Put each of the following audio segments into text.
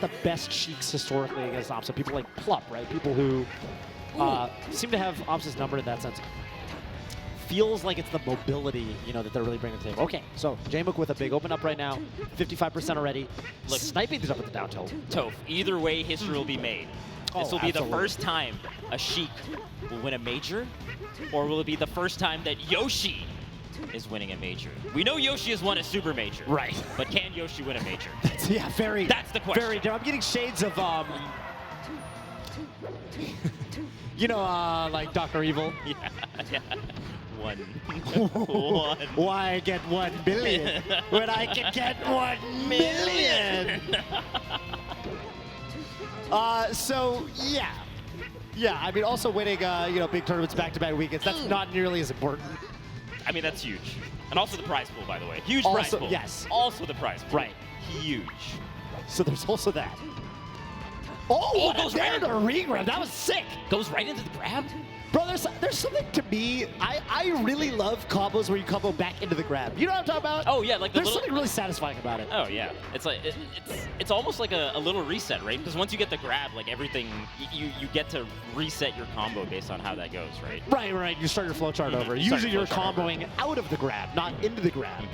the best Sheiks historically against aMSa. People like Plup, right? People who seem to have aMSa's number in that sense. Feels like it's the mobility, you know, that they're really bringing to the table. Okay, so Jmook with a big open up right now, 55% already. Look, sniping these up with the down tilt. Toph, either way, history will be made. This will be the first time a Sheik will win a major, or will it be the first time that Yoshi is winning a major? We know Yoshi has won a super major. Right. But can Yoshi win a major? That's the question. Very, I'm getting shades of, you know, like Dr. Evil. Yeah. One. Why get 1 billion when I can get 1 million? So yeah, I mean, also winning, you know, big tournaments back-to-back weekends. That's not nearly as important. I mean, that's huge, and also the prize pool, by the way, huge prize pool. Yes. Also the prize pool. Right. Huge. So there's also that. Oh, goes right into the regrab. That was sick. Goes right into the grab. Bro, there's something to me. I really love combos where you combo back into the grab. You know what I'm talking about? Oh yeah, like there's something really satisfying about it. Oh yeah, it's like it's almost like a little reset, right? Because once you get the grab, like everything, you get to reset your combo based on how that goes, right? Right. You start your flowchart over. Usually you're comboing out of the grab, not into the grab.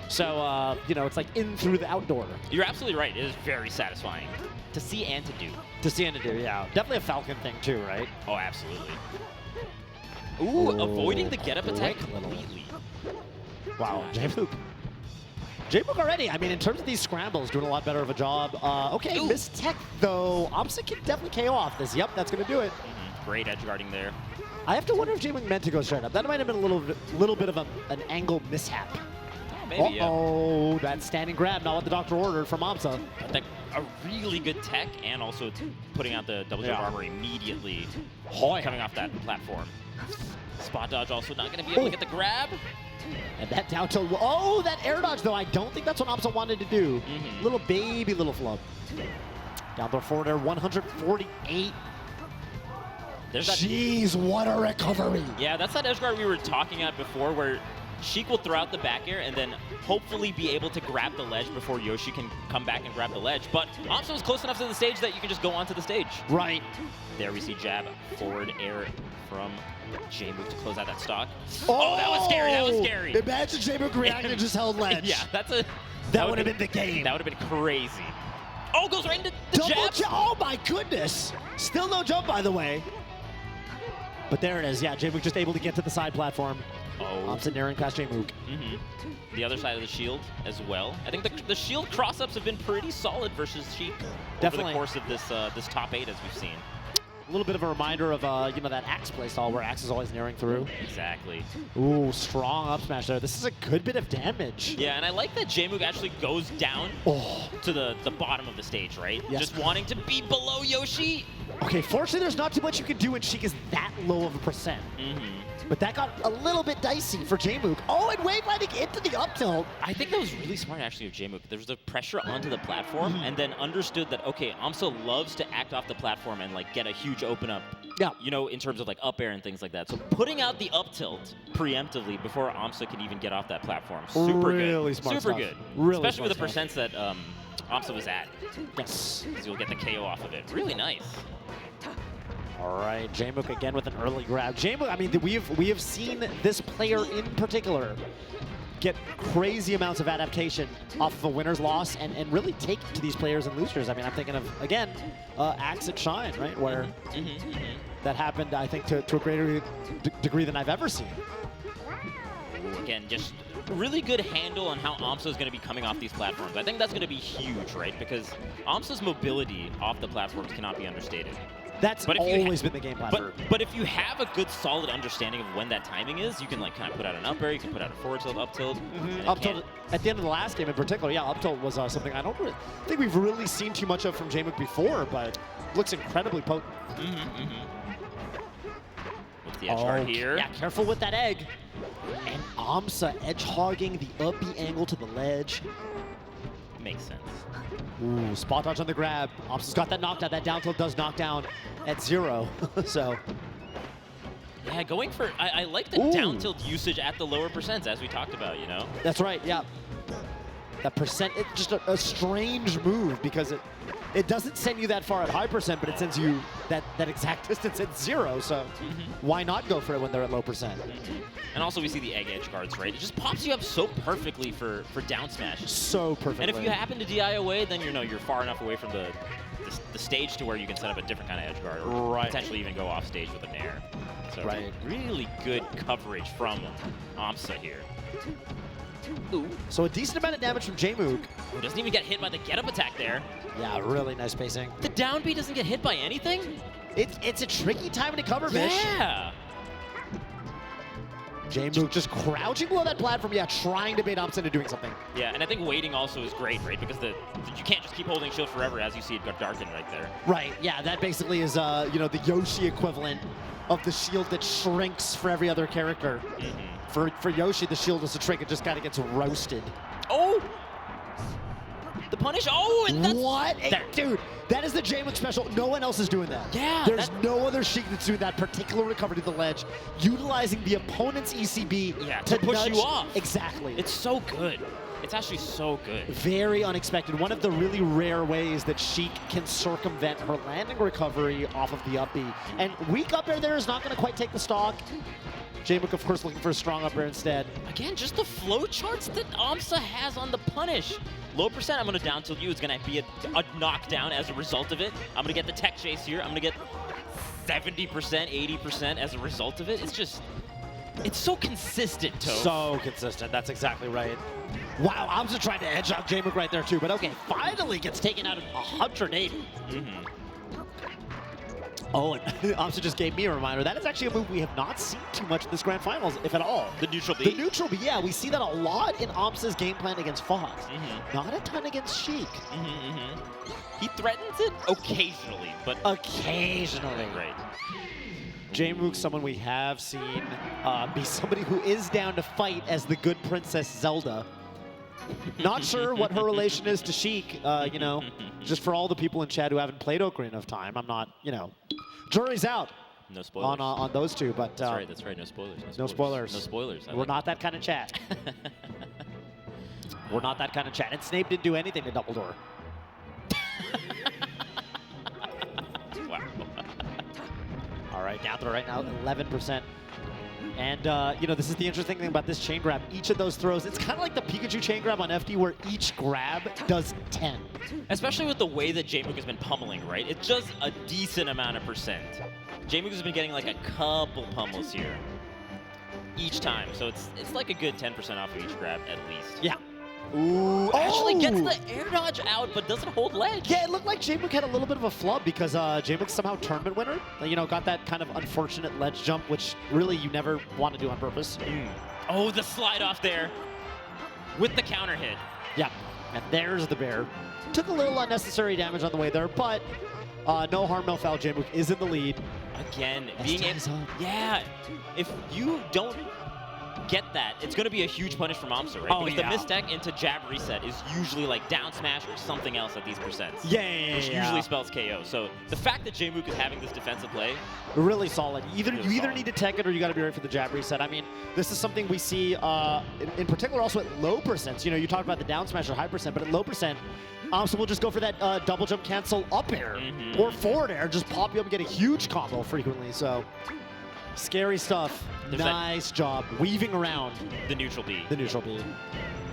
So you know, it's like in through the outdoor. You're absolutely right. It is very satisfying to see and to do. To see and to do, yeah. Definitely a Falcon thing too, right? Oh, absolutely. Ooh, avoiding the get-up attack completely. Wow, Jmook. Jmook already, I mean, in terms of these scrambles, doing a lot better of a job. Okay, Miss Tech, though. aMSa can definitely KO off this. Yep, that's going to do it. Great edge guarding there. I have to wonder if Jmook meant to go straight up. That might have been a little bit of an angle mishap. Maybe, yeah. That standing grab, not what the doctor ordered from aMSa. But a really good tech, and also putting out the double jump armor immediately coming off that platform. Spot dodge also not going to be able to get the grab. And that down tilt. Oh, that air dodge, though. I don't think that's what aMSa wanted to do. Little flub. Down throw forward air, 148. Jeez, what a recovery. Yeah, that's that edge guard we were talking about before, where Sheik will throw out the back air and then hopefully be able to grab the ledge before Yoshi can come back and grab the ledge. But aMSa was close enough to the stage that you can just go onto the stage. Right. There we see jab, forward air from Jmook to close out that stock. Oh, that was scary. That was scary. Imagine Jmook reacting and just held ledge. Yeah, that would have been the game. That would have been crazy. Oh, goes right into the jab. Oh my goodness. Still no jump, by the way. But there it is. Yeah, Jmook just able to get to the side platform. aMSa narrowing past Jmook. The other side of the shield as well. I think the shield cross-ups have been pretty solid versus Sheik over the course of this top 8, as we've seen. A little bit of a reminder of you know, that Axe playstyle where Axe is always narrowing through. Exactly. Ooh, strong up smash there. This is a good bit of damage. Yeah, and I like that Jmook actually goes down to the bottom of the stage, right? Yes. Just wanting to be below Yoshi. Okay, fortunately there's not too much you can do when Sheik is that low of a percent. But that got a little bit dicey for Jmook. Oh, and wave lighting into the up tilt. I think that was really smart, actually, of Jmook. There was the pressure onto the platform, and then understood that, okay, aMSa loves to act off the platform and, like, get a huge open up, you know, in terms of, like, up air and things like that. So putting out the up tilt preemptively before aMSa can even get off that platform, super really good. Smart super stuff. good. Really especially with the smart percents that aMSa was at. Yes. Because you'll get the KO off of it. Really nice. All right, Jmook again with an early grab. Jmook, I mean, we have seen this player in particular get crazy amounts of adaptation off of a winner's loss and really take to these players and losers. I mean, I'm thinking of, again, Axe at Shine, right, where that happened, I think, to a greater degree than I've ever seen. Again, just really good handle on how aMSa is going to be coming off these platforms. I think that's going to be huge, right, because aMSa's mobility off the platforms cannot be understated. That's always been the game plan. But if you have a good, solid understanding of when that timing is, you can like kind of put out an up air, you can put out a forward tilt, up tilt. Up tilt at the end of the last game in particular, yeah, up tilt was something I don't think we've really seen too much of from Jmook before, but looks incredibly potent. What's the edge guard here? Yeah, careful with that egg. And aMSa edge hogging the up B angle to the ledge. Makes sense. Ooh, spot dodge on the grab. aMSa's got that knockdown. That down tilt does knock down at 0. So. Yeah, going for, I like the down tilt usage at the lower percents, as we talked about, you know? That's right, yeah. That percent, it's just a strange move because it doesn't send you that far at high percent, but it sends you that exact distance at 0. So why not go for it when they're at low percent? And also we see the egg edge guards, right? It just pops you up so perfectly for down smash. So perfectly. And if you happen to DI away, then you're far enough away from the stage to where you can set up a different kind of edge guard, or potentially even go off stage with a nair. So really good coverage from aMSa here. Ooh. So a decent amount of damage from Jmook. Who doesn't even get hit by the get-up attack there. Yeah, really nice spacing. The down B doesn't get hit by anything? It's a tricky time to cover, Vish. Yeah. Jmook just crouching below that platform, trying to bait aMSa into doing something. Yeah, and I think waiting also is great, right? Because you can't just keep holding shield forever, as you see it got darkened right there. Right, yeah, that basically is, the Yoshi equivalent of the shield that shrinks for every other character. For Yoshi, the shield is a trick. It just kind of gets roasted. Oh! The punish. Oh, and that's... What? Dude, that is the Jmook special. No one else is doing that. Yeah. There's no other Sheik that's doing that particular recovery to the ledge, utilizing the opponent's ECB to push you off. Exactly. It's so good. It's actually so good. Very unexpected. One of the really rare ways that Sheik can circumvent her landing recovery off of the up B. And weak up air there is not going to quite take the stock. Jmook, of course, looking for a strong up air instead. Again, just the flow charts that aMSa has on the punish. Low percent, I'm going to down tilt you. It's going to be a knockdown as a result of it. I'm going to get the tech chase here. I'm going to get 70%, 80% as a result of it. It's so consistent, Toph. So consistent. That's exactly right. Wow, aMSa trying to edge out Jmook right there, too. But okay, finally gets taken out at 180. Oh, and aMSa just gave me a reminder. That is actually a move we have not seen too much in this Grand Finals, if at all. The neutral B? The neutral B, yeah. We see that a lot in aMSa's game plan against Fox. Not a ton against Sheik. He threatens it occasionally, but... Occasionally. Right. Jmook's someone we have seen be somebody who is down to fight as the good Princess Zelda. Not sure what her relation is to Sheik, just for all the people in chat who haven't played Ocarina of Time. I'm not, jury's out. No spoilers. On those two, but... That's right, no spoilers. No spoilers. No spoilers. We're not that kind of chat. We're not that kind of chat. And Snape didn't do anything to Double Door. Wow. All right, down throw right now, 11%. And, this is the interesting thing about this chain grab. Each of those throws, it's kind of like the Pikachu chain grab on FD where each grab does 10. Especially with the way that Jmook has been pummeling, right? It's just a decent amount of percent. Jmook has been getting like a couple pummels here each time. So it's like a good 10% off of each grab at least. Yeah. Ooh, actually gets the air dodge out, but doesn't hold ledge. Yeah, it looked like Jmook had a little bit of a flub because Jmook's somehow tournament winner. Got that kind of unfortunate ledge jump, which really you never want to do on purpose. Oh, the slide off there with the counter hit. Yeah, and there's the bear. Took a little unnecessary damage on the way there, but no harm, no foul. Jmook is in the lead. Again, being able, if you don't get that, it's going to be a huge punish from aMSa, right? Because the mistech into jab reset is usually like down smash or something else at these percents. Which usually spells KO. So the fact that Jmook is having this defensive play, really solid. You either need to tech it or you got to be ready for the jab reset. I mean, this is something we see in particular also at low percents. You talked about the down smash or high percent, but at low percent, aMSa will just go for that double jump cancel up air or forward air, just pop you up and get a huge combo frequently. So scary stuff. Nice job weaving around the neutral B. The neutral B.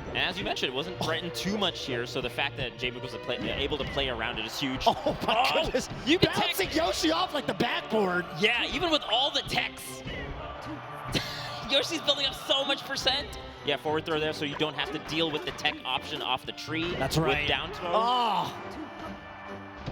And as you mentioned, it wasn't threatened too much here, so the fact that Jmook was able to play around it is huge. Oh my goodness! You can bouncing Yoshi off like the backboard. Yeah, even with all the techs. Yoshi's building up so much percent. Yeah, forward throw there, so you don't have to deal with the tech option off the tree. That's right. With down throw. Oh.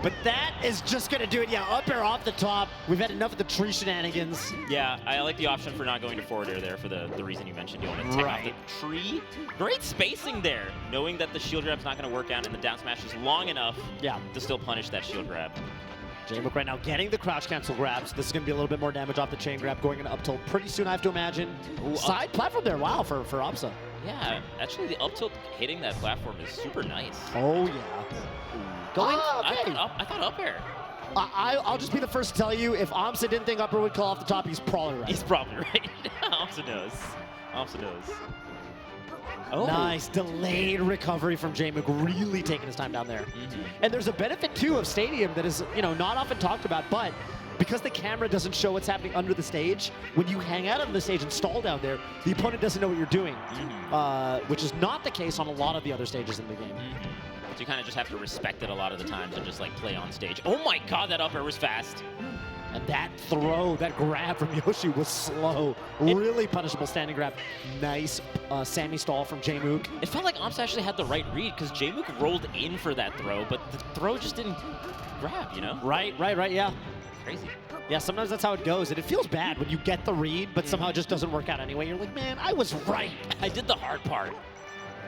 But that is just going to do it. Yeah, up air off the top. We've had enough of the tree shenanigans. Yeah, I like the option for not going to forward air there for the reason you mentioned. You want to take off the tree. Great spacing there, knowing that the shield grab's not going to work out and the down smash is long enough to still punish that shield grab. Jmook right now getting the crouch cancel grabs. This is going to be a little bit more damage off the chain grab going into up tilt pretty soon, I have to imagine. Ooh, side platform there, wow, for aMSa. Yeah, actually the up tilt hitting that platform is super nice. Oh, yeah. Going, I thought up air. I'll just be the first to tell you, if aMSa didn't think up air would call off the top, he's probably right. He's probably right. aMSa knows. aMSa knows. Oh. Nice delayed recovery from Jmook, really taking his time down there. And there's a benefit too of Stadium that is, not often talked about, but because the camera doesn't show what's happening under the stage, when you hang out on the stage and stall down there, the opponent doesn't know what you're doing, which is not the case on a lot of the other stages in the game. So you kind of just have to respect it a lot of the times and just like play on stage. Oh my God, that up air was fast. And that throw, that grab from Yoshi was slow. Really punishable standing grab. Nice Sammy stall from Jmook. It felt like aMSa actually had the right read because Jmook rolled in for that throw, but the throw just didn't grab, Right, yeah. Crazy. Yeah, sometimes that's how it goes. And it feels bad when you get the read, but somehow it just doesn't work out anyway. You're like, man, I was right. I did the hard part.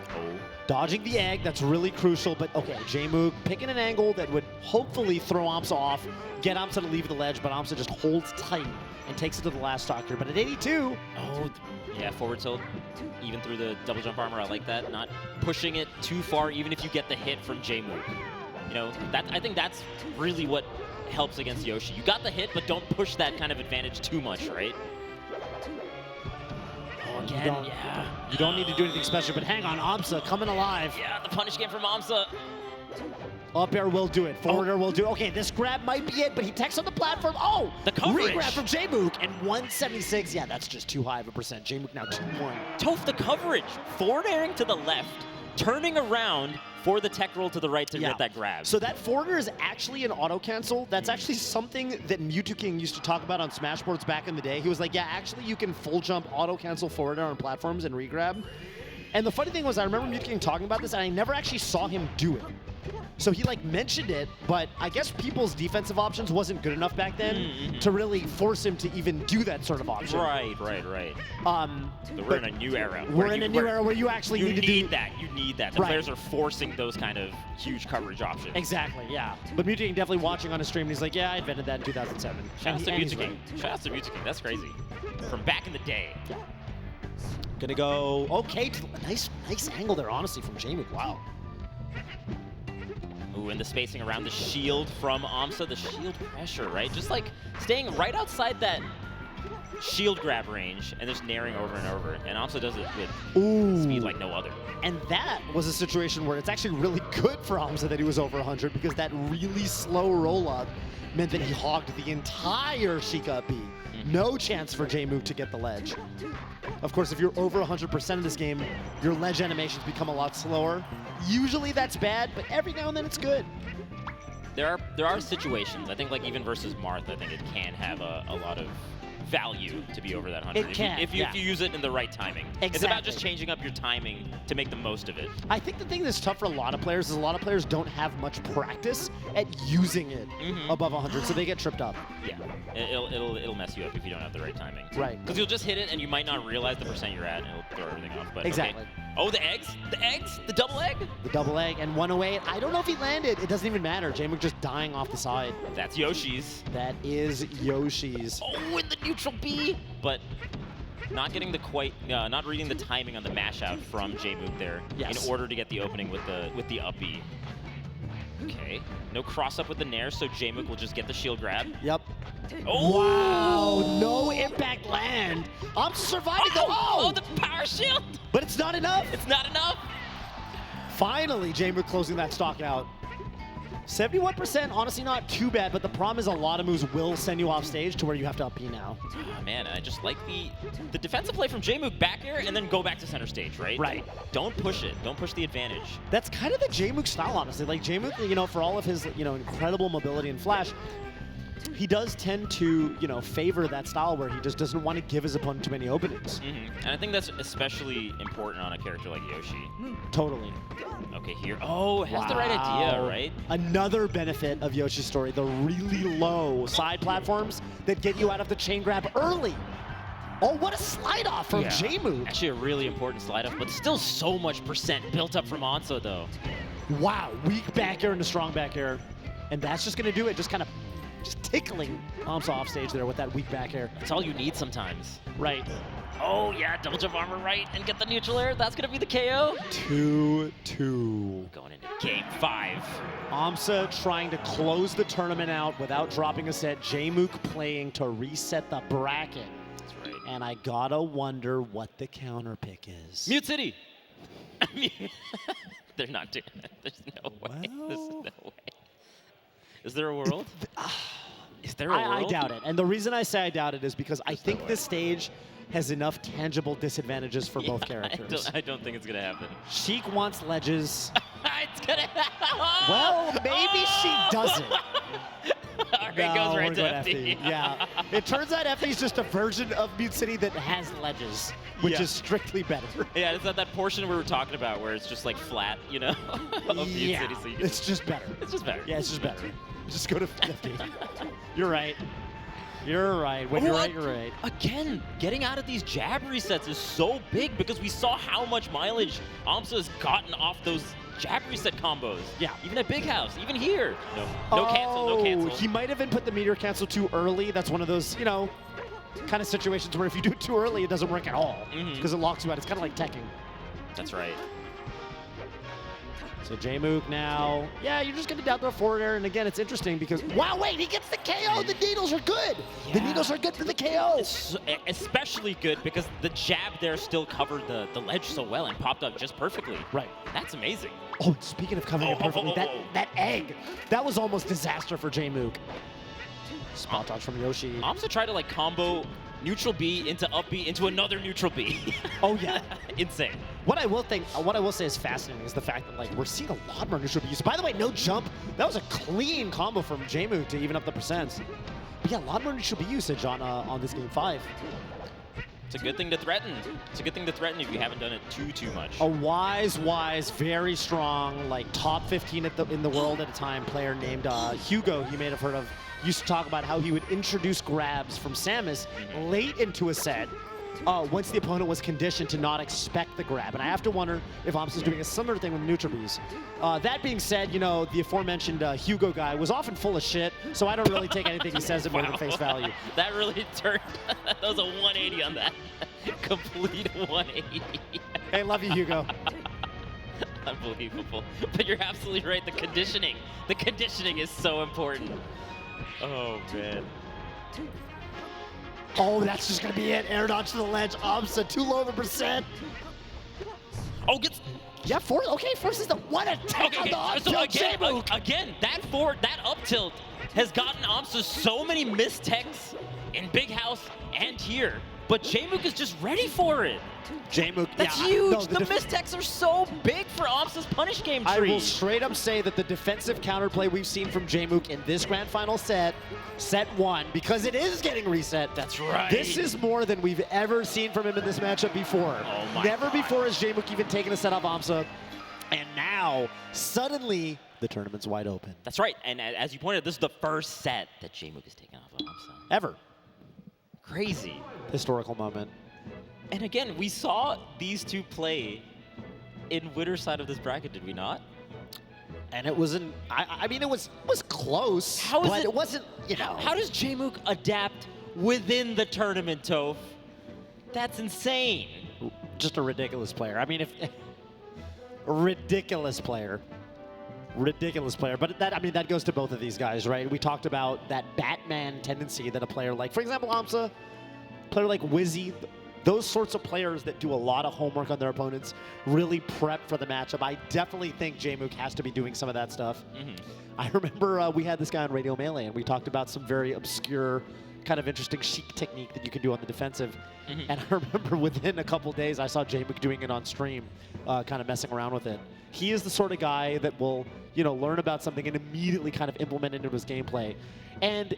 Oh. Dodging the egg, that's really crucial, but okay, Jmook picking an angle that would hopefully throw aMSa off, get aMSa to leave the ledge, but aMSa just holds tight and takes it to the last stock here. But at 82... Oh, yeah, forward tilt, even through the double jump armor, I like that. Not pushing it too far, even if you get the hit from Jmook. I think that's really what helps against Yoshi. You got the hit, but don't push that kind of advantage too much, right? Again, you don't need to do anything special, but hang on, aMSa coming alive. Yeah, the punish game from aMSa. Up air will do it. Forward air will do it. Okay, this grab might be it, but he techs on the platform. Oh, the coverage. Re-grab from Jmook, and 176. Yeah, that's just too high of a percent. Jmook now 2-1. Toph, the coverage. Forward airing to the left, turning around for the tech roll to the right to get that grab. So that forward air is actually an auto cancel. That's actually something that Mewtwo King used to talk about on Smashboards back in the day. He was like, yeah, actually you can full jump auto cancel forward air on platforms and re-grab. And the funny thing was, I remember Mewtwo King talking about this, and I never actually saw him do it. So he mentioned it, but I guess people's defensive options wasn't good enough back then to really force him to even do that sort of option. Right. So we're in a new era. We're in a new era where you actually need to do that. You need that. The players are forcing those kind of huge coverage options. Exactly, yeah. But Mewtwo King definitely watching on a stream, and he's like, yeah, I invented that in 2007. Shout out to Mewtwo King. Shout out to Mewtwo King. That's crazy. From back in the day. Yeah. Gonna go, okay, nice angle there, honestly, from Jmook. Wow. Ooh, and the spacing around the shield from aMSa, the shield pressure, right? Just like staying right outside that shield grab range and just naring over and over. And aMSa does it with speed like no other. And that was a situation where it's actually really good for aMSa that he was over 100, because that really slow roll-up meant that he hogged the entire Sheik up B. No chance for Jmook to get the ledge. Of course, if you're over 100% in this game, your ledge animations become a lot slower. Usually that's bad, but every now and then it's good. There are situations, I think like even versus Marth, I think it can have a lot of value to be over that 100. It can, if you use it in the right timing. Exactly. It's about just changing up your timing to make the most of it. I think the thing that's tough for a lot of players is a lot of players don't have much practice at using it above 100, so they get tripped up. Yeah, it'll mess you up if you don't have the right timing. Right. Because you'll just hit it and you might not realize the percent you're at, and it'll throw everything off. But exactly. Okay. Oh, the eggs, the double egg. The double egg and 108. I don't know if he landed. It doesn't even matter. Jmook just dying off the side. That's Yoshi's. That is Yoshi's. Oh, in the neutral B. But not getting not reading the timing on the mash out from Jmook there in order to get the opening with the up B. Okay, no cross up with the nair, so Jmook will just get the shield grab. Yep. Oh! Wow, no impact land. I'm surviving though. Oh, the power shield. But it's not enough. It's not enough. Finally, Jmook closing that stock out. 71%, honestly not too bad, but the problem is a lot of moves will send you off stage to where you have to up B now. Oh, man, I just like the defensive play from Jmook back air and then go back to center stage, right? Right. Don't push it. Don't push the advantage. That's kind of the Jmook style, honestly. Like Jmook, for all of his, incredible mobility and flash, he does tend to, favor that style where he just doesn't want to give his opponent too many openings. And I think that's especially important on a character like Yoshi. Totally. Okay, here. Oh, has the right idea, right? Another benefit of Yoshi's story, the really low side platforms that get you out of the chain grab early. Oh, what a slide off from Jmook. Actually a really important slide off, but still so much percent built up from aMSa, though. Wow, weak back air and a strong back air. And that's just going to do it, just tickling aMSa off stage there with that weak back air. That's all you need sometimes. Right. Oh, yeah, double jump armor right and get the neutral air. That's going to be the KO. 2-2. Going into game 5. aMSa trying to close the tournament out without dropping a set. Jmook playing to reset the bracket. That's right. And I gotta wonder what the counter pick is. Mute City. I mean, they're not doing it. There's no way. There's no way. Is there a world? Is there a world? I doubt it. And the reason I say I doubt it is because I think this stage has enough tangible disadvantages for both characters. I don't think it's going to happen. Sheik wants ledges. It's going to happen. Well, maybe she doesn't. It goes right to FD. Yeah. It turns out FD's just a version of Mute City that has ledges, which is strictly better. Yeah, it's not that portion we were talking about where it's just like flat, you know? Of Mute City, so you can it's just better. It's just better. Yeah, it's just better. Just go to 50. You're right. You're right. When you're right, you're right. Again, getting out of these jab resets is so big because we saw how much mileage aMSa has gotten off those jab reset combos. Yeah. Even at Big House, even here. No cancel, no cancel. He might have input the meteor cancel too early. That's one of those, you know, kind of situations where if you do it too early, it doesn't work at all because it locks you out. It's kind of like teching. That's right. So Jmook now, yeah, you're just going to down throw forward air, and again, it's interesting because, wow, wait, he gets the KO. The needles are good. Yeah. The needles are good for the KO. It's especially good because the jab there still covered the ledge so well and popped up just perfectly. Right. That's amazing. Oh, speaking of covering it perfectly, that egg, that was almost disaster for Jmook. Spot dodge from Yoshi. aMSa tried to like combo neutral B into up B into another neutral B. Oh yeah, insane. What I will say is fascinating is the fact that like we're seeing a lot more neutral B's. By the way, no jump. That was a clean combo from Jmook to even up the percents. But yeah, a lot more neutral B usage on this game 5. It's a good thing to threaten. It's a good thing to threaten if you haven't done it too much. A wise, very strong, like top 15 in the world at a time player named Hugo, you may have heard of, used to talk about how he would introduce grabs from Samus late into a set once the opponent was conditioned to not expect the grab. And I have to wonder if aMSa's doing a similar thing with neutral Bs. That being said, you know, the aforementioned Hugo guy was often full of shit, so I don't really take anything he says at more than face value. That really turned, that was a 180 on that. Complete 180. Hey, love you, Hugo. Unbelievable. But you're absolutely right, the conditioning is so important. Oh, man. Oh, that's just going to be it. Air dodge to the ledge. aMSa, too low of a percent. Oh, gets... Yeah, force. Okay, first is the one attack on the up tilt. So again, that up tilt has gotten aMSa so many mistechs in Big House and here. But Jmook is just ready for it. Jmook, that's huge. No, the mistechs are so big for aMSa's punish game tree. I will straight up say that the defensive counterplay we've seen from Jmook in this grand final set 1, because it is getting reset. That's right. This is more than we've ever seen from him in this matchup before. Oh my Never God. before has Jmook even taken a set off aMSa. And now, suddenly, the tournament's wide open. That's right. And as you pointed, this is the first set that Jmook has taken off of aMSa. Ever. Crazy. Historical moment. And again, we saw these two play in winner's side of this bracket, did we not? And it wasn't, I mean, it was close, but it wasn't, you know. How does Jmook adapt within the tournament, Toph? That's insane. Just a ridiculous player. I mean, ridiculous player. Ridiculous player. But that goes to both of these guys, right? We talked about that Batman tendency that a player like, for example, aMSa, player like Wizzy, those sorts of players that do a lot of homework on their opponents, really prep for the matchup. I definitely think Jmook has to be doing some of that stuff. I remember we had this guy on Radio Melee, and we talked about some very obscure, kind of interesting Sheik technique that you can do on the defensive. And I remember within a couple days, I saw Jmook doing it on stream, kind of messing around with it. He is the sort of guy that will, you know, learn about something and immediately kind of implement it into his gameplay. And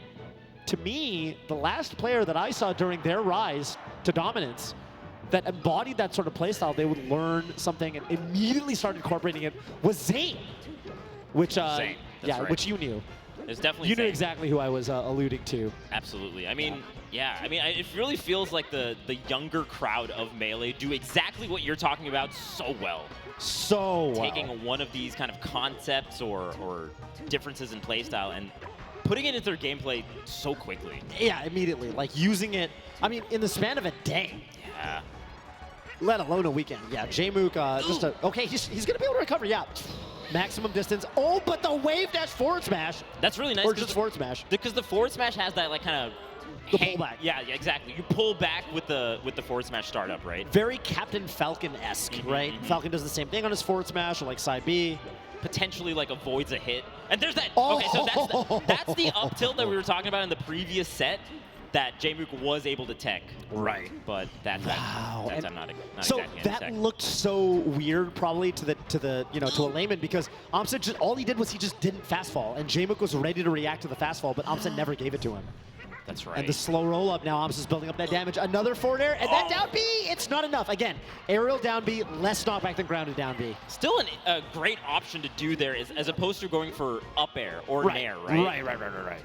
to me, the last player that I saw during their rise to dominance that embodied that sort of playstyle, they would learn something and immediately start incorporating it, was Zane. Which, Zane. yeah, right. Which you knew. It's definitely You Zane. knew exactly who I was alluding to. Absolutely. I mean, yeah. I mean, it really feels like the younger crowd of Melee do exactly what you're talking about so well. So well. Taking one of these kind of concepts or differences in playstyle and putting it into their gameplay so quickly. Yeah, immediately. Like using it, I mean, in the span of a day. Yeah. Let alone a weekend. Yeah, Jmook, okay, he's going to be able to recover, yeah. Maximum distance. Oh, but the wave dash forward smash. That's really nice. Or just forward smash. Because the forward smash has that like kind of the pullback. Yeah, exactly. You pull back with the forward smash startup, right? Very Captain Falcon-esque, right? Falcon does the same thing on his forward smash or like side B. Potentially like avoids a hit. And there's that. Oh. Okay, so that's the up tilt that we were talking about in the previous set that Jmook was able to tech. Right. But that's Wow. not So exactly that looked so weird probably to a layman, because aMSa just, all he did was he just didn't fast fall, and Jmook was ready to react to the fast fall, but aMSa never gave it to him. That's right. And the slow roll up now, aMSa's building up that damage. Another forward air, and that down B, it's not enough. Again, aerial down B, less knockback than grounded down B. Still a great option to do there is, as opposed to going for up air or nair, right? Right.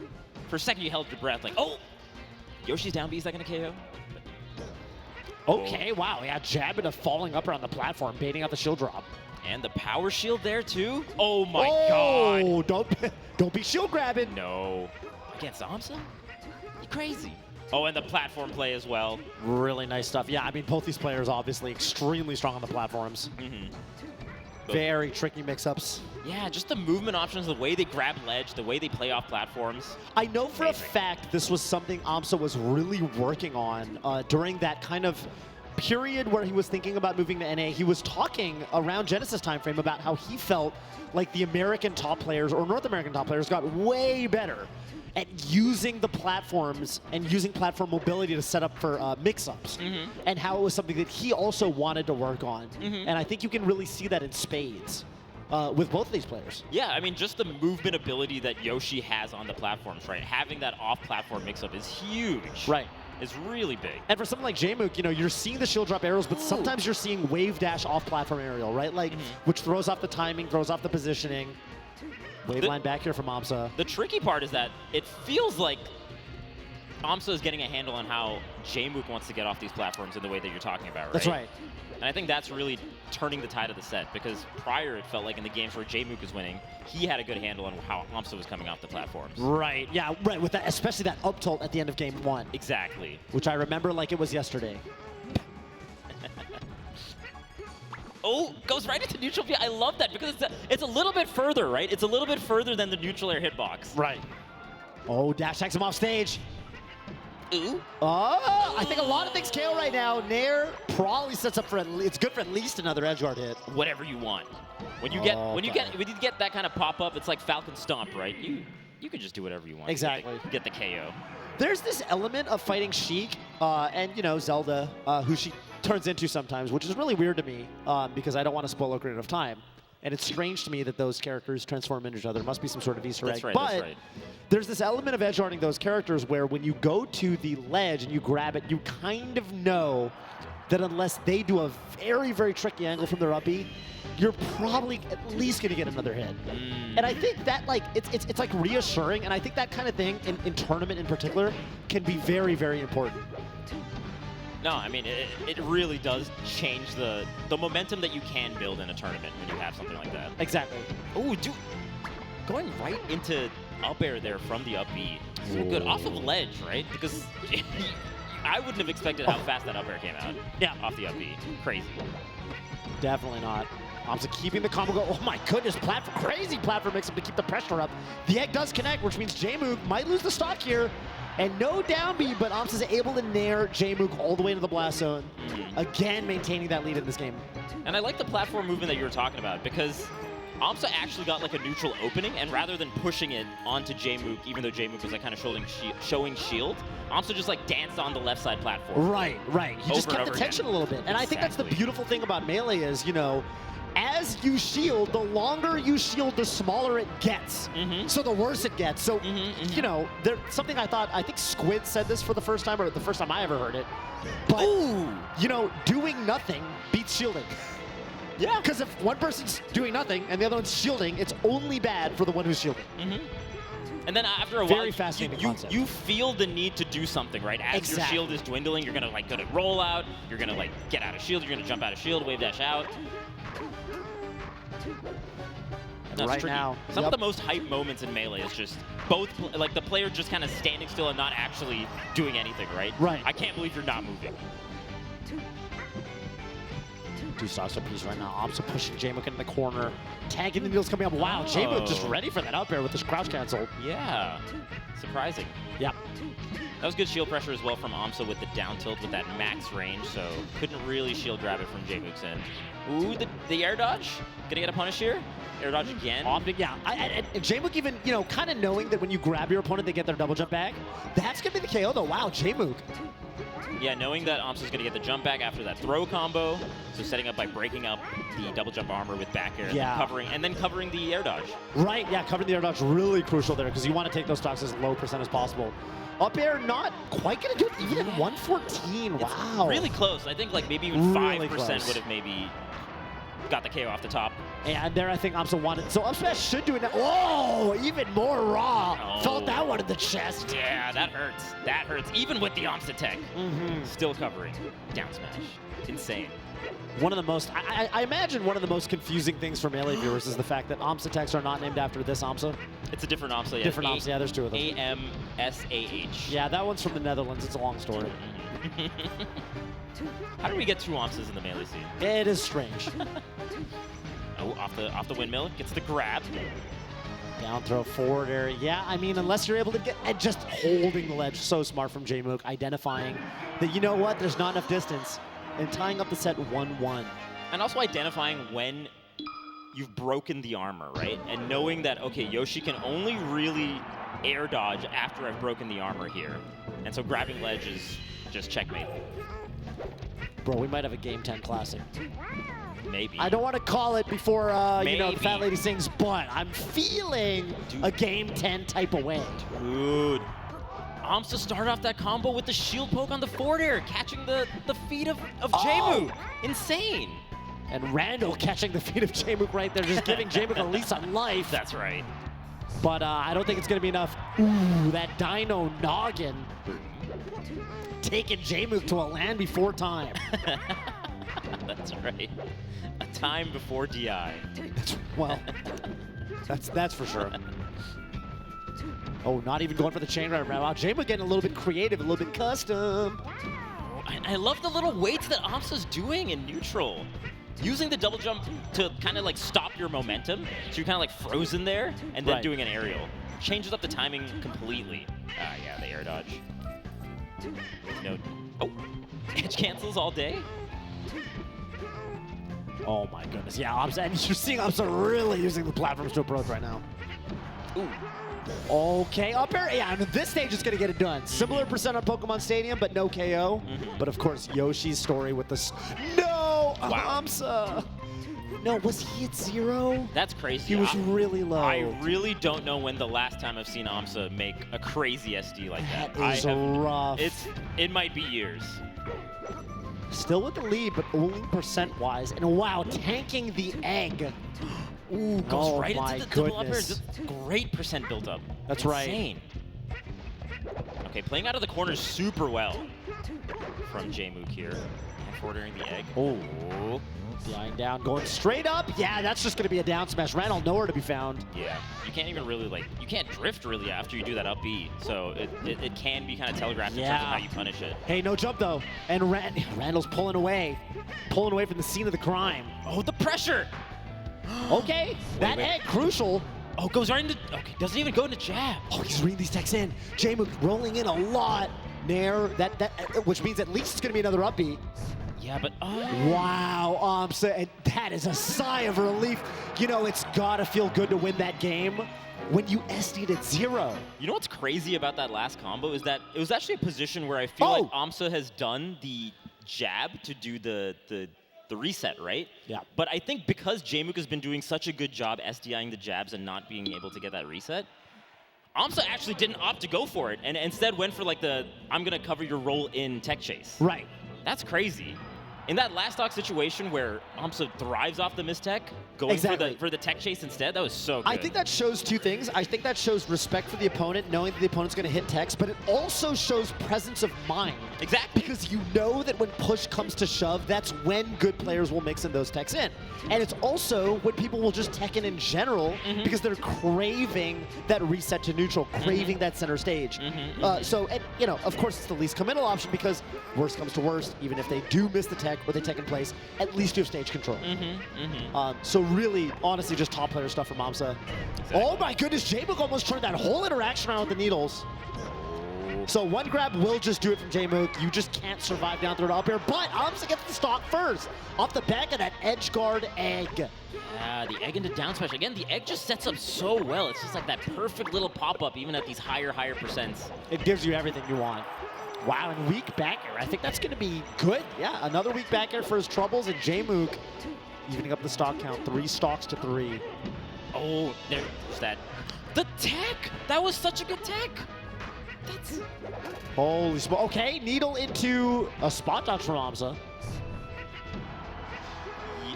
For a second you held your breath like, oh, Yoshi's down B, is that going to KO? Okay, wow, yeah, jab into falling up around the platform, baiting out the shield drop. And the power shield there too? Oh my god. Oh, don't be shield grabbing. No. Against aMSa? You crazy. Oh, and the platform play as well. Really nice stuff. Yeah, I mean, both these players obviously extremely strong on the platforms. Very tricky mix-ups. Yeah, just the movement options, the way they grab ledge, the way they play off platforms. I know for a fact this was something aMSa was really working on during that kind of period where he was thinking about moving to NA. He was talking around Genesis timeframe about how he felt like the American top players or North American top players got way better at using the platforms and using platform mobility to set up for mix-ups, and how it was something that he also wanted to work on. And I think you can really see that in spades with both of these players. Yeah, I mean, just the movement ability that Yoshi has on the platforms, right? Having that off-platform mix-up is huge. Right. It's really big. And for something like Jmook, you know, you're seeing the shield drop arrows, but sometimes you're seeing wave dash off-platform aerial, right? Like, which throws off the timing, throws off the positioning. Wave line back here from aMSa. The tricky part is that it feels like aMSa is getting a handle on how Jmook wants to get off these platforms in the way that you're talking about, right? That's right. And I think that's really turning the tide of the set, because prior it felt like in the games where Jmook was winning, he had a good handle on how aMSa was coming off the platforms. Right, yeah, right, with that, especially that up tilt at the end of game 1. Exactly. Which I remember like it was yesterday. Oh, goes right into neutral B. I love that because it's a little bit further, right? It's a little bit further than the neutral air hitbox. Right. Oh, dash attacks him off stage. Ooh. Oh, I think a lot of things KO right now. Nair probably sets up for it's good for at least another edge guard hit. Whatever you want. When you get that kind of pop up, it's like Falcon Stomp, right? You can just do whatever you want. Exactly. Get the KO. There's this element of fighting Sheik and, you know, Zelda, who she turns into sometimes, which is really weird to me because I don't want to spoil Ocarina of Time. And it's strange to me that those characters transform into each other. There must be some sort of Easter egg. Right, but that's right. There's this element of edge guarding those characters where when you go to the ledge and you grab it, you kind of know that unless they do a very, very tricky angle from their up B, you're probably at least going to get another hit. And I think that, like, it's like reassuring, and I think that kind of thing in tournament in particular can be very, very important. No, I mean, it really does change the momentum that you can build in a tournament when you have something like that. Exactly. Oh, dude, going right into up air there from the up B. So good. Off of ledge, right? Because I wouldn't have expected how fast that up air came out. Yeah. Off the up B. Crazy. Definitely not. aMSa keeping the combo go. Oh my goodness, crazy platform mix-up to keep the pressure up. The egg does connect, which means Jmook might lose the stock here. And no down B, but aMSa's able to nair Jmook all the way to the blast zone. Again, maintaining that lead in this game. And I like the platform movement that you were talking about, because aMSa actually got like a neutral opening, and rather than pushing it onto Jmook, even though Jmook was like kind of showing shield, aMSa just like danced on the left side platform. Right. He just kept the tension a little bit. And I think that's the beautiful thing about Melee is, you know, as you shield, the longer you shield, the smaller it gets. So the worse it gets. So, you know, there's something I think Squid said this for the first time, or the first time I ever heard it. But, you know, doing nothing beats shielding. Yeah. Because if one person's doing nothing and the other one's shielding, it's only bad for the one who's shielding. And then after a Very while, fascinating concept. you feel the need to do something, right? As your shield is dwindling, you're gonna roll out, you're gonna like get out of shield, you're gonna jump out of shield, wave dash out. Right now, some of the most hype moments in Melee is just like the player just kind of standing still and not actually doing anything, right? Right. I can't believe you're not moving. 2 stocks apiece right now. aMSa pushing Jmook into the corner. Tagging the needles coming up. Wow, Jmook just ready for that up air with this crouch cancel. Yeah. Surprising. Yeah. That was good shield pressure as well from aMSa with the down tilt with that max range, so couldn't really shield grab it from Jmook's end. Ooh, the air dodge. Gonna get a punish here. Air dodge again. Yeah, and Jmook even, you know, kind of knowing that when you grab your opponent, they get their double jump back. That's going to be the KO, though. Wow, Jmook. Yeah, knowing that aMSa's going to get the jump back after that throw combo. So setting up by breaking up the double jump armor with back air. Yeah. And then covering the air dodge. Right, yeah, covering the air dodge really crucial there because you want to take those stocks as low % as possible. Up air not quite going to do it even at 114. Wow. Really close. I think like maybe even 5% Really close. would have maybe got the KO off the top. And there I think aMSa wanted. So up smash should do it now. Whoa, even more raw. Oh. Felt that one in the chest. Yeah, that hurts. That hurts. Even with the aMSa tech. Still covering. Down smash. Insane. One of the most, I imagine one of the most confusing things for Melee viewers is the fact that aMSa techs are not named after this aMSa. It's a different aMSa. Yeah. Different aMSa, yeah, there's 2 of them. aMSa. Yeah, that one's from the Netherlands. It's a long story. How do we get 2 aMSas in the Melee scene? It is strange. Oh, off the windmill. Gets the grab. Down throw, forward air. Yeah, I mean, unless you're able to get, and just holding the ledge. So smart from Jmook, identifying that, you know what, there's not enough distance. And tying up the set 1-1. And also identifying when you've broken the armor, right? And knowing that, okay, Yoshi can only really air dodge after I've broken the armor here. And so grabbing ledge is just checkmate. Bro, we might have a Game 10 classic. Maybe. I don't want to call it before, you know, the Fat Lady sings, but I'm feeling a Game 10 type of win. Dude. aMSa started off that combo with the shield poke on the forward air, catching the feet of Jmook. Insane. And Randall catching the feet of Jmook right there, just giving Jmook a lease on life. That's right. But I don't think it's going to be enough. Ooh, that Dino Noggin. Taking Jmook to a land before time. That's right. A time before DI. Well, that's for sure. Oh, not even going for the chain right now. Wow, Jmook getting a little bit creative, a little bit custom. I love the little weights that aMSa's doing in neutral. Using the double jump to kind of like stop your momentum. So you're kind of like frozen there and then doing an aerial. Changes up the timing completely. Yeah, the air dodge. No. Oh, edge cancels all day. Oh my goodness. Yeah, aMSa, and you're seeing aMSa really using the platforms to approach right now. Ooh. Okay, up air. Yeah, and this stage is going to get it done. Similar percent on Pokemon Stadium, but no KO. But of course, Yoshi's story with this. No! Wow. aMSa! No, was he at 0? That's crazy. He was really low. I really don't know when the last time I've seen aMSa make a crazy SD like that. That is rough. It might be years. Still with the lead, but only percent-wise. And wow, tanking the egg. Ooh, goes right my into the double up air. goodness. Great percent built up. That's Insane. Okay, playing out of the corners super well from Jmook here. Half ordering the egg. Oh. Flying down, going straight up. Yeah, that's just going to be a down smash. Randall nowhere to be found. Yeah, you can't even really you can't drift really after you do that up B. So it can be kind of telegraphed in terms of how you punish it. Hey, no jump though. And Randall's pulling away from the scene of the crime. Oh, the pressure. Okay, that egg, crucial. Oh, goes right into, okay, doesn't even go into jab. Oh, he's reading these techs in. Jmook rolling in a lot. Nair, which means at least it's going to be another up B. Yeah, but wow, aMSa, and that is a sigh of relief. You know, it's gotta feel good to win that game when you SD'd at 0. You know what's crazy about that last combo is that it was actually a position where I feel like aMSa has done the jab to do the reset, right? Yeah. But I think because Jmook has been doing such a good job SDIing the jabs and not being able to get that reset, aMSa actually didn't opt to go for it and instead went for like I'm gonna cover your roll in tech chase. Right. That's crazy. In that last stock situation where aMSa thrives off the mistech, going for the tech chase instead, that was so good. I think that shows 2 things. I think that shows respect for the opponent, knowing that the opponent's going to hit techs, but it also shows presence of mind. Exactly. Because you know that when push comes to shove, that's when good players will mix in those techs in. And it's also when people will just tech in general because they're craving that reset to neutral, craving that center stage. So, and, you know, of course, it's the least committal option because worst comes to worst, even if they do miss the tech, where they taken place, at least you have stage control. So really, honestly, just top player stuff from aMSa. Exactly. Oh my goodness, Jmook almost turned that whole interaction around with the needles. So one grab will just do it from Jmook. You just can't survive down through to up air, but aMSa gets the stock first. Off the back of that edge guard egg. Yeah, the egg into down smash. Again, the egg just sets up so well. It's just like that perfect little pop-up, even at these higher percents. It gives you everything you want. Wow, and weak back air. I think that's going to be good. Yeah, another weak back air for his troubles, and Jmook evening up the stock count, 3 stocks to 3. Oh, there's that. The tech! That was such a good tech! That's... Holy smoke. Okay, needle into a spot dodge from aMSa.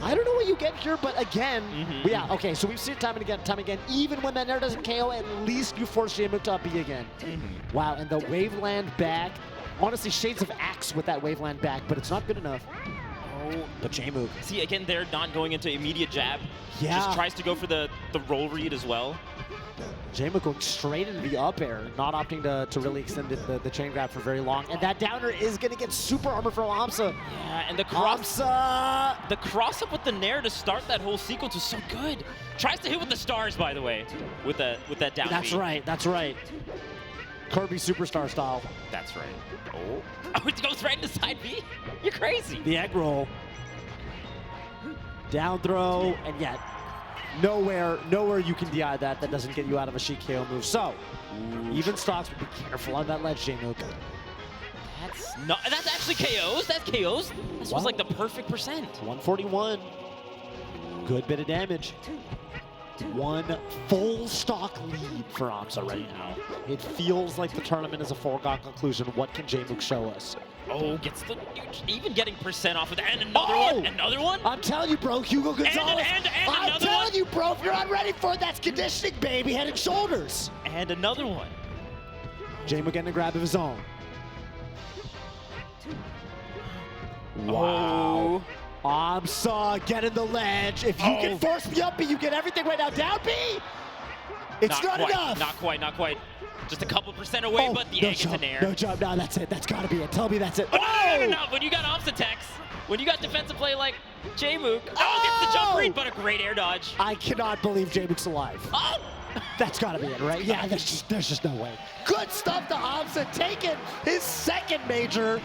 I don't know what you get here, but again, yeah, okay, so we've seen it time and again. Even when that nair doesn't KO, at least you force Jmook to up B again. Wow, and the Waveland back. Honestly, shades of Axe with that Waveland back, but it's not good enough. Oh, but Jmook. See, again, they're not going into immediate jab. Yeah. Just tries to go for the roll read as well. Jmook going straight into the up air, not opting to really extend the chain grab for very long. And that downer is going to get super armor from aMSa. Yeah, and the cross up with the nair to start that whole sequence was so good. Tries to hit with the stars, by the way, with that down That's beat. right, that's right. Kirby Superstar style. That's right. Oh, it goes right into side B? You're crazy. The egg roll. Down throw, and yet nowhere you can DI that doesn't get you out of a Sheik KO move. So, even stocks, but be careful on that ledge, Jmook. That's actually KOs. That's KOs. This was like the perfect percent. 141. Good bit of damage. 1 full stock lead for aMSa right now. It feels like the tournament is a foregone conclusion. What can Jmook show us? Oh, gets the even getting percent off of that. And another one. Another one. I'm telling you, bro, Hugo Gonzalez. And I'm telling you, bro, if you're not ready for it, that's conditioning, baby. Head and shoulders. And another one. Jmook getting a grab of his own. Wow. aMSa getting the ledge. If you can force me up B, you get everything right now. Down B. It's not enough. Not quite. Just a couple percent away, but the egg is an air. No jump. No, that's it. That's got to be it. Tell me that's it. No. When you got aMSa techs, when you got defensive play like Jmook, gets the jump read, but a great air dodge. I cannot believe Jmook's alive. Oh! That's got to be it, right? Yeah, there's just no way. Good stuff to aMSa, taking his second major.